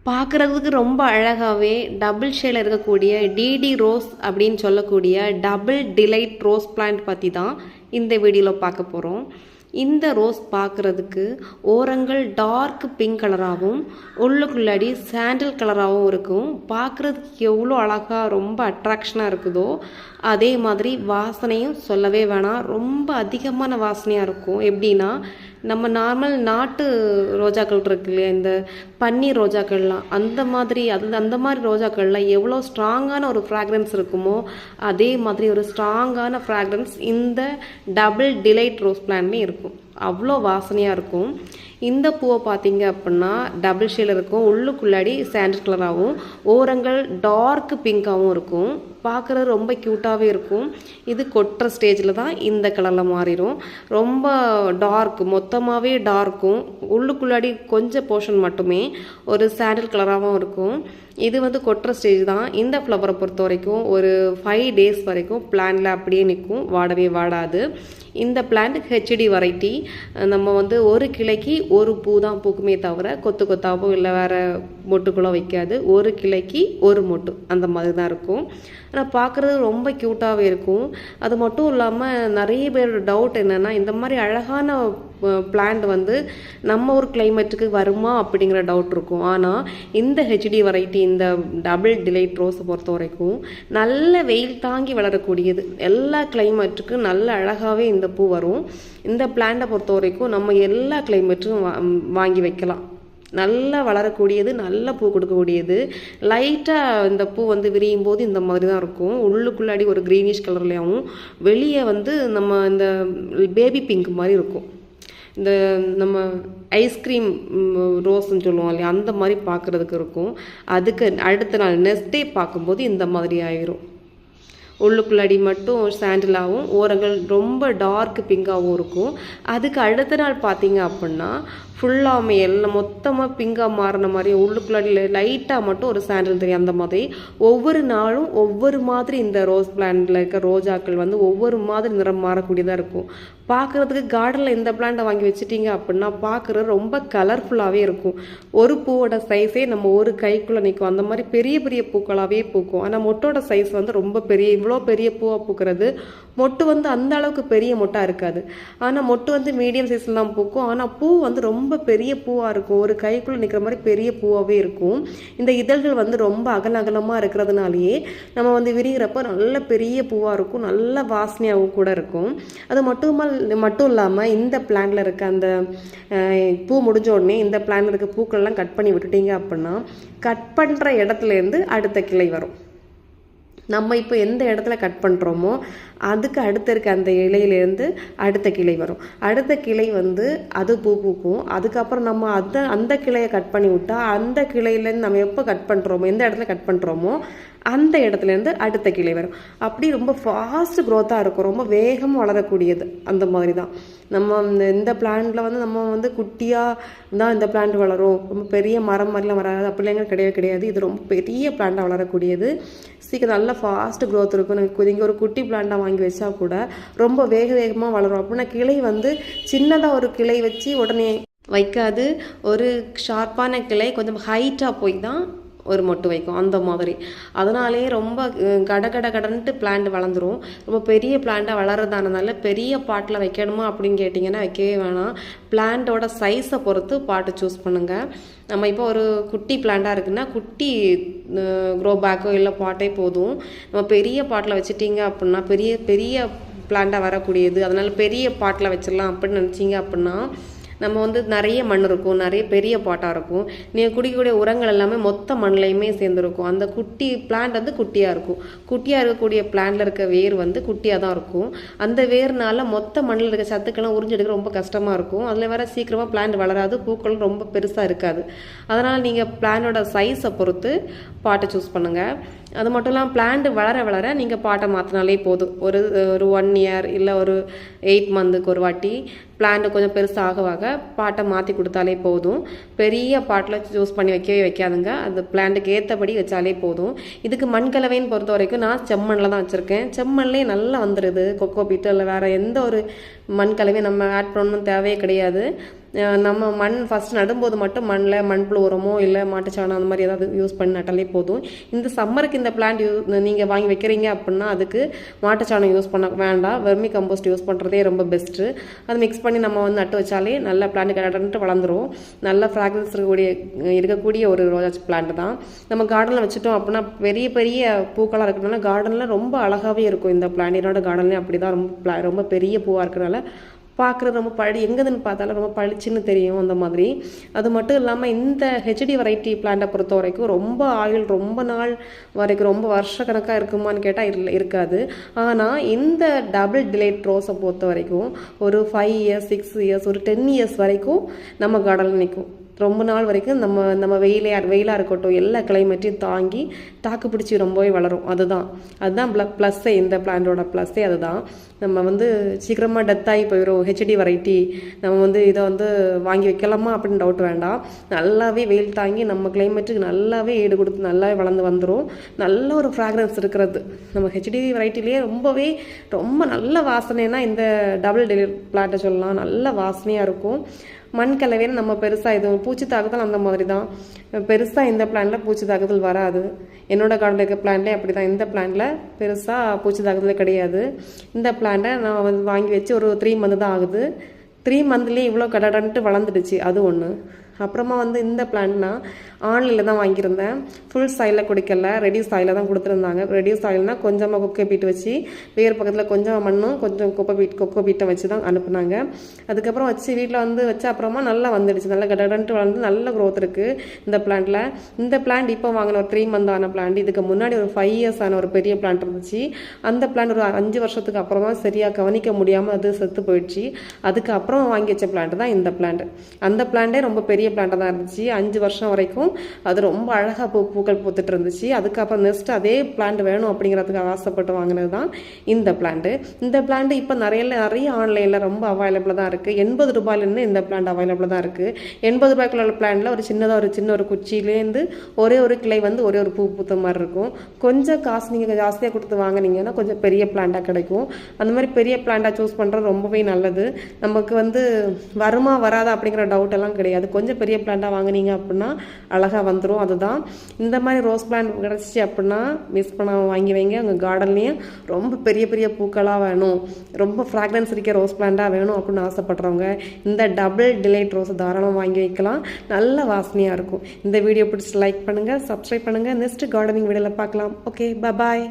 பார்க்குறதுக்கு ரொம்ப அழகாகவே டபுள் ஷேடில் இருக்கக்கூடிய டிடி ரோஸ் அப்படின்னு சொல்லக்கூடிய டபுள் டிலைட் ரோஸ் பிளான்ட் பற்றி தான் இந்த வீடியோவில் பார்க்க போகிறோம். இந்த ரோஸ் பார்க்குறதுக்கு ஓரங்கள் டார்க் பிங்க் கலராகவும் உள்ளுக்குள்ளாடி சாண்டில் கலராகவும் இருக்கும். பார்க்குறதுக்கு எவ்வளோ அழகாக ரொம்ப அட்ராக்ஷனாக இருக்குதோ அதே மாதிரி வாசனையும் சொல்லவே வேணாம், ரொம்ப அதிகமான வாசனையாக இருக்கும். எப்படின்னா நம்ம நார்மல் நாட்டு ரோஜாக்கள் இருக்கு இல்லையா, இந்த பன்னீர் ரோஜாக்கள்லாம் அந்த மாதிரி அந்த மாதிரி ரோஜாக்கள்லாம் எவ்வளோ ஸ்ட்ராங்கான ஒரு ஃப்ராக்ரன்ஸ் இருக்குமோ அதே மாதிரி ஒரு ஸ்ட்ராங்கான ஃப்ராக்ரன்ஸ் இந்த டபுள் டிலைட் ரோஸ் பிளான்ட்லேயும் இருக்கும். அவ்வளோ வாசனையாக இருக்கும். இந்த பூவை பார்த்தீங்க அப்படின்னா டபுள் ஷேடில் இருக்கும், உள்ளுக்குள்ளாடி சாண்டில் கலராகவும் ஓரங்கள் டார்க் பிங்காகவும் இருக்கும். பார்க்குறது ரொம்ப க்யூட்டாகவே இருக்கும். இது கொட்டுற ஸ்டேஜில் தான் இந்த கலரில் மாறிடும். ரொம்ப டார்க், மொத்தமாகவே டார்க்கும், உள்ளுக்குள்ளாடி கொஞ்சம் போர்ஷன் மட்டுமே ஒரு சாண்டில் கலராகவும் இருக்கும். இது கொட்டுற ஸ்டேஜ் தான். இந்த ஃப்ளவரை பொறுத்த வரைக்கும் ஒரு 5 days வரைக்கும் பிளான்டில் அப்படியே நிற்கும், வாடவே வாடாது. இந்த பிளான்ட் ஹெச்டி வெரைட்டி. நம்ம ஒரு கிளைக்கு ஒரு பூ தான் பூக்குமே தவிர கொத்து கொத்தாவோ இல்லை வேறு மொட்டுக்குள்ளே வைக்காது. ஒரு கிளைக்கு ஒரு மொட்டு அந்த மாதிரி தான் இருக்கும். ஆனால் பார்க்குறது ரொம்ப க்யூட்டாகவே இருக்கும். அது மட்டும் இல்லாமல் நிறைய பேர் டவுட் என்னென்னா, இந்த மாதிரி அழகான பிளான்ட் நம்ம ஒரு கிளைமேட்டுக்கு வருமா அப்படிங்கிற டவுட் இருக்கும். ஆனால் இந்த ஹெச்டி வெரைட்டி, இந்த டபுள் டிலைட் ரோஸை பொறுத்த வரைக்கும் நல்ல வெயில் தாங்கி வளரக்கூடியது. எல்லா கிளைமேட்டுக்கும் நல்ல அழகாகவே இந்த பூ வரும். இந்த பிளான்ட்டை பொறுத்த வரைக்கும் நம்ம எல்லா கிளைமேட்டும் வாங்கி வைக்கலாம். நல்லா வளரக்கூடியது, நல்ல பூ கொடுக்கக்கூடியது. லைட்டாக இந்த பூ விரியும் போது இந்த மாதிரி தான் இருக்கும். உள்ளுக்குள்ளாடி ஒரு க்ரீனிஷ் கலர்லையாகவும் வெளியே நம்ம இந்த பேபி பிங்க் மாதிரி இருக்கும். இந்த நம்ம ஐஸ்கிரீம் ரோஸ்ன்னு சொல்லுவோம் இல்லையா, அந்த மாதிரி பார்க்குறதுக்கு இருக்கும். அதுக்கு அடுத்த நாள் நெக்ஸ்ட் டே பார்க்கும்போது இந்த மாதிரி ஆயிரும். உள்ளுக்குள்ளாடி மட்டும் சாண்டிலாகவும் ஓரங்கள் ரொம்ப டார்க் பிங்காகவும் இருக்கும். அதுக்கு அடுத்த நாள் பார்த்தீங்க அப்படின்னா ஃபுல்லாமே எல்லாம் மொத்தமாக பிங்காக மாறின மாதிரி, உள்ளுக்குள்ளாடி லைட்டாக மட்டும் ஒரு சாண்டில் தெரியும். அந்த மாதிரி ஒவ்வொரு நாளும் ஒவ்வொரு மாதிரி இந்த ரோஸ் பிளான்ட்டில் இருக்க ரோஜாக்கள் ஒவ்வொரு மாதிரி நிறம் மாறக்கூடியதாக இருக்கும். பார்க்குறதுக்கு கார்டனில் இந்த பிளான்ட்டை வாங்கி வச்சுட்டிங்க அப்படின்னா பார்க்குறது ரொம்ப கலர்ஃபுல்லாகவே இருக்கும். ஒரு பூவோட சைஸே நம்ம ஒரு கைக்குள்ளே நிற்கும். அந்த மாதிரி பெரிய பெரிய பூக்களாகவே பூக்கும். ஆனால் மொட்டோட சைஸ் ரொம்ப பெரிய, இவ்வளோ பெரிய பூவாக பூக்கிறது. மொட்டு அந்த அளவுக்கு பெரிய மொட்டாக இருக்காது. ஆனால் மொட்டு மீடியம் சைஸில் தான் பூக்கும். ஆனால் பூ ரொம்ப பெரிய பூவாக இருக்கும். ஒரு கைக்குள்ளே நிற்கிற மாதிரி பெரிய பூவாகவே இருக்கும். இந்த இதழ்கள் ரொம்ப அகலமாக இருக்கிறதுனாலேயே நம்ம விரிகிறப்ப நல்ல பெரிய பூவாக இருக்கும், நல்ல வாசனையாகவும் கூட இருக்கும். அது மட்டும் இல்லாமல் இந்த பிளான்ட்ல இருக்க அந்த பூ முடிஞ்ச உடனே இந்த பிளான்ட்ல இருக்க பூக்கள்லாம் கட் பண்ணி விட்டுட்டீங்க அப்படின்னா கட் பண்ணுற இடத்துலேருந்து அடுத்த கிளை வரும். நம்ம இப்போ எந்த இடத்துல கட் பண்ணுறோமோ அதுக்கு அடுத்த இருக்க அந்த இலையிலேருந்து அடுத்த கிளை வரும். அடுத்த கிளை அது பூ பூக்கும். அதுக்கப்புறம் நம்ம அந்த கிளையை கட் பண்ணி விட்டால் அந்த கிளையிலேருந்து நம்ம எப்போ கட் பண்ணுறோமோ, எந்த இடத்துல கட் பண்ணுறோமோ அந்த இடத்துலேருந்து அடுத்த கிளை வரும். அப்படி ரொம்ப ஃபாஸ்ட் க்ரோத்தாக இருக்கும், ரொம்ப வேகமாக வளரக்கூடியது. அந்த மாதிரி தான் நம்ம இந்த பிளான்ட்டில் நம்ம குட்டியாக தான் இந்த பிளான்ட் வளரும், ரொம்ப பெரிய மரம் மாதிரிலாம் வராது, அப்படிலாம் கிடையாது. இது ரொம்ப பெரிய பிளான்ட்டாக வளரக்கூடியது. சீக்கிரம் நல்லா ஃபாஸ்ட் க்ரோத் இருக்கும். நீங்கள் ஒரு குட்டி பிளான்ட்டாக வாங்கி வச்சா கூட ரொம்ப வேகமாக வளரும். அப்படின்னா கிளை சின்னதாக ஒரு கிளை வச்சு உடனே வைக்காது. ஒரு ஷார்ப்பான கிளை கொஞ்சம் ஹைட்டாக போய் தான் ஒரு மொட்டு வைக்கும். அந்த மாதிரி அதனாலே ரொம்ப கடன்ட்டு பிளான்ட் வளர்ந்துடும். ரொம்ப பெரிய பிளான்ட்டாக வளர்றதானதுனால பெரிய பாட்டில் வைக்கணுமா அப்படின்னு கேட்டிங்கன்னா வைக்கவே வேணாம். பிளான்ட்டோட சைஸை பொறுத்து பாட்டு சூஸ் பண்ணுங்கள். நம்ம இப்போ ஒரு குட்டி பிளான்ட்டாக இருக்குன்னா குட்டி க்ரோ பேக்கோ இல்லை பாட்டே போதும். நம்ம பெரிய பாட்டில் வச்சுட்டிங்க அப்படின்னா பெரிய பெரிய பிளான்ட்டாக வரக்கூடியது, அதனால் பெரிய பாட்டில் வச்சிடலாம் அப்படின்னு நினச்சிங்க அப்படின்னா நம்ம நிறைய மண் இருக்கும், நிறைய பெரிய பாட்டாக இருக்கும். நீங்கள் குடிக்கக்கூடிய உரங்கள் எல்லாமே மொத்த மண்ணிலையுமே சேர்ந்துருக்கும். அந்த குட்டி பிளான்ட் குட்டியாக இருக்கும். குட்டியாக இருக்கக்கூடிய பிளான்ட்டில் இருக்க வேர் குட்டியாக தான் இருக்கும். அந்த வேர்னால மொத்த மண்ணில் இருக்க சத்துக்கெல்லாம் உறிஞ்செடுக்க ரொம்ப கஷ்டமாக இருக்கும். அதில் வேற சீக்கிரமாக பிளான்ட் வளராது, பூக்களும் ரொம்ப பெருசாக இருக்காது. அதனால் நீங்கள் பிளானோட சைஸை பொறுத்து பாட்டை சூஸ் பண்ணுங்கள். அது மட்டும் இல்லாமல் பிளான்ட் வளர நீங்கள் பாட்டை மாற்றினாலே போதும். ஒரு 1 year இல்லை ஒரு 8 months ஒரு வாட்டி பிளான்ட் கொஞ்சம் பெருசாக பாட்டை மாற்றி கொடுத்தாலே போதும். பெரிய பாட்டில் சூஸ் பண்ணி வைக்கவே வைக்காதுங்க. அந்த பிளான்ட்டுக்கு ஏற்றபடி வச்சாலே போதும். இதுக்கு மண் கலவைன்னு பொறுத்த வரைக்கும் நான் செம்மண்ணில் தான் வச்சுருக்கேன். செம்மண்லேயே நல்லா வந்துடுது. கொக்கோ பீட்டு இல்லை வேறு எந்த ஒரு மண் கலவையும் நம்ம ஆட் பண்ணணும் தேவையே கிடையாது. நம்ம மண் ஃபஸ்ட் நடும்போது மட்டும் மண்புழு உரமோ இல்லை மாட்டுச்சாணம் அந்த மாதிரி ஏதாவது யூஸ் பண்ணி நட்டாலே போதும். இந்த சம்மருக்கு இந்த பிளான்ட் நீங்கள் வாங்கி வைக்கிறீங்க அப்படின்னா அதுக்கு மாட்டுச்சாணம் யூஸ் பண்ண வேண்டாம், வெர்மி கம்போஸ்ட் யூஸ் பண்ணுறதே ரொம்ப பெஸ்ட்டு. அது மிக்ஸ் பண்ணி நம்ம வந்து நட்டு வச்சாலே நல்ல பிளான்ட் கடன்ட்டு வளர்ந்துரும். நல்ல ஃப்ராக்ரன்ஸ் இருக்கக்கூடிய ஒரு ரோஜா பிளான்ட் தான். நம்ம கார்டனில் வச்சுட்டோம் அப்படின்னா பெரிய பெரிய பூக்களாக இருக்கிறதுனால கார்டனில் ரொம்ப அழகாகவே இருக்கும். இந்த பிளான்ட் என்னோட கார்டன்லேயும் அப்படி தான் ரொம்ப பெரிய பூவாக இருக்கிறனால பார்க்குறது ரொம்ப எங்கேதுன்னு பார்த்தாலும் ரொம்ப பளிச்சுன்னு தெரியும் அந்த மாதிரி. அது மட்டும் இல்லாமல் இந்த ஹெச்டி வெரைட்டி பிளான்ட்டை பொறுத்த வரைக்கும் ரொம்ப ஆயுள் ரொம்ப நாள் வரைக்கும் ரொம்ப வருஷக்கணக்காக இருக்குமான்னு கேட்டால் இருக்காது. ஆனால் இந்த டபுள் டிலைட் ரோஸை பொறுத்த வரைக்கும் ஒரு 5 இயர்ஸ் 6 இயர்ஸ் ஒரு 10 இயர்ஸ் வரைக்கும் நம்ம கார்டனில் நிற்கும். ரொம்ப நாள் வரைக்கும் நம்ம வெயிலாக இருக்கட்டும் எல்லா கிளைமேட்டையும் தாங்கி தாக்கு பிடிச்சி ரொம்பவே வளரும். அதுதான் ப்ளஸ்ஸே, இந்த பிளான்டோட ப்ளஸ்ஸே அதுதான். நம்ம வந்து சீக்கிரமாக டெத் ஆகி போயிடும் ஹெச்டி வெரைட்டி, நம்ம வந்து இதை வந்து வாங்கி வைக்கலாமா அப்படின்னு டவுட் வேண்டாம். நல்லாவே வெயில் தாங்கி நம்ம கிளைமேட்டுக்கு நல்லாவே ஈடு கொடுத்து நல்லாவே வளர்ந்து வந்துடும். நல்ல ஒரு ஃப்ராக்ரன்ஸ் இருக்கிறது நம்ம ஹெச்டி வெரைட்டிலேயே ரொம்ப நல்ல வாசனைனா இந்த டபுள் டிலைட் பிளான்ட்டை சொல்லலாம். நல்ல வாசனையாக இருக்கும். மண் கலவைன்னு நம்ம பெருசாக இது பூச்சி தாக்குதல் அந்த மாதிரி தான். பெருசாக இந்த பிளான்ட்டில் பூச்சி தாக்குதல் வராது. என்னோட கார்டனில் இருக்க பிளான்ட்லேயே அப்படி தான். இந்த பிளான்ட்டில் பெருசாக பூச்சி தாக்குதல் கிடையாது. இந்த பிளான்ட்டை நான் வந்து வாங்கி வச்சு ஒரு 3 மந்த் தான் ஆகுது. 3 மந்த்லேயே இவ்வளோ கடன்ட்டு வளர்ந்துடுச்சு. அது ஒன்று. அப்புறமா வந்து இந்த பிளான்ட்னா ஆன்லைனில் தான் வாங்கியிருந்தேன். ஃபுல் சாயிலில் கொடுக்கல, ரெடியூஸ் சாயிலில் தான் கொடுத்துருந்தாங்க. ரெடியூஸ் சாயில்னால் கொஞ்சமாக கொக்கோ பீட் வச்சு வேறு பக்கத்தில் கொஞ்சம் மண்ணும் கொஞ்சம் கொக்கோ பீட்டை வச்சு தான் அனுப்புனாங்க. அதுக்கப்புறம் வச்சு வீட்டில் வந்து வச்ச அப்புறமா நல்லா வந்துடுச்சு. நல்லா கடன்ட்டு வளர்ந்து நல்ல க்ரோத் இருக்குது இந்த பிளான்ட்டில். இந்த பிளான்ட் இப்போ வாங்கின ஒரு 3 மந்த் ஆன பிளான்ட். இதுக்கு முன்னாடி ஒரு 5 இயர்ஸ் ஆன ஒரு பெரிய பிளான்ட் இருந்துச்சு. அந்த பிளான்ட் ஒரு 5 வருஷத்துக்கு அப்புறமா சரியாக கவனிக்க முடியாமல் அது செத்து போயிடுச்சு. அதுக்கப்புறம் வாங்கி வச்ச பிளான்ட் தான் இந்த பிளான்ட். அந்த பிளான்ட்டே ரொம்ப பெரிய பிளான்ட்டாக தான் இருந்துச்சு. 5 வருஷம் வரைக்கும் அது ரொம்ப அழகாக பூக்கள் பூத்துட்டு இருந்துச்சு. அதுக்கப்புறம் நெக்ஸ்ட் அதே பிளான்ட் வேணும் அப்படிங்கிறதுக்கு ஆசைப்பட்டு வாங்கினது தான் இந்த பிளான்ட்டு. இந்த பிளான்ட் இப்போ நிறைய ஆன்லைனில் ரொம்ப அவைலபிளாக தான் இருக்குது. 80 ரூபாயிலேருந்து இந்த பிளான்ட் அவைலபிளாக தான் இருக்குது. 80 ரூபாய்க்குள்ள பிளான்ட்டில் ஒரு சின்ன ஒரு குச்சியிலேருந்து ஒரே ஒரு கிளை வந்து ஒரே ஒரு பூ பூத்த மாதிரி இருக்கும். கொஞ்சம் காசு நீங்கள் ஜாஸ்தியாக கொடுத்து வாங்கினீங்கன்னா கொஞ்சம் பெரிய பிளான்ட்டாக கிடைக்கும். அந்த மாதிரி பெரிய பிளான்ட்டாக சூஸ் பண்ணுறது ரொம்பவே நல்லது. நமக்கு வந்து வருமா வராதா அப்படிங்கிற டவுட் எல்லாம் கிடையாது. கொஞ்சம் பெரிய பிளான்ட்டாக வாங்கினீங்க அப்படின்னா அழகாக வந்துடும். அதுதான் இந்த மாதிரி ரோஸ் பிளான்ட் கிடச்சிச்சு அப்படின்னா மிஸ் பண்ணாமல் வாங்கி வைங்க. உங்கள் கார்டன்லேயும் ரொம்ப பெரிய பெரிய பூக்களாக வேணும், ரொம்ப ஃப்ராக்ரன்ஸ் இருக்க ரோஸ் பிளான்ட்டாக வேணும் அப்படின்னு ஆசைப்படுறவங்க இந்த டபுள் டிலைட் ரோஸ் தாராளமாக வாங்கி வைக்கலாம். நல்ல வாசனையாக இருக்கும். இந்த வீடியோ பிடிச்சி லைக் பண்ணுங்கள், சப்ஸ்கிரைப் பண்ணுங்கள். நெக்ஸ்ட் கார்டனிங் வீடியோவில் பார்க்கலாம். ஓகே, பாய்.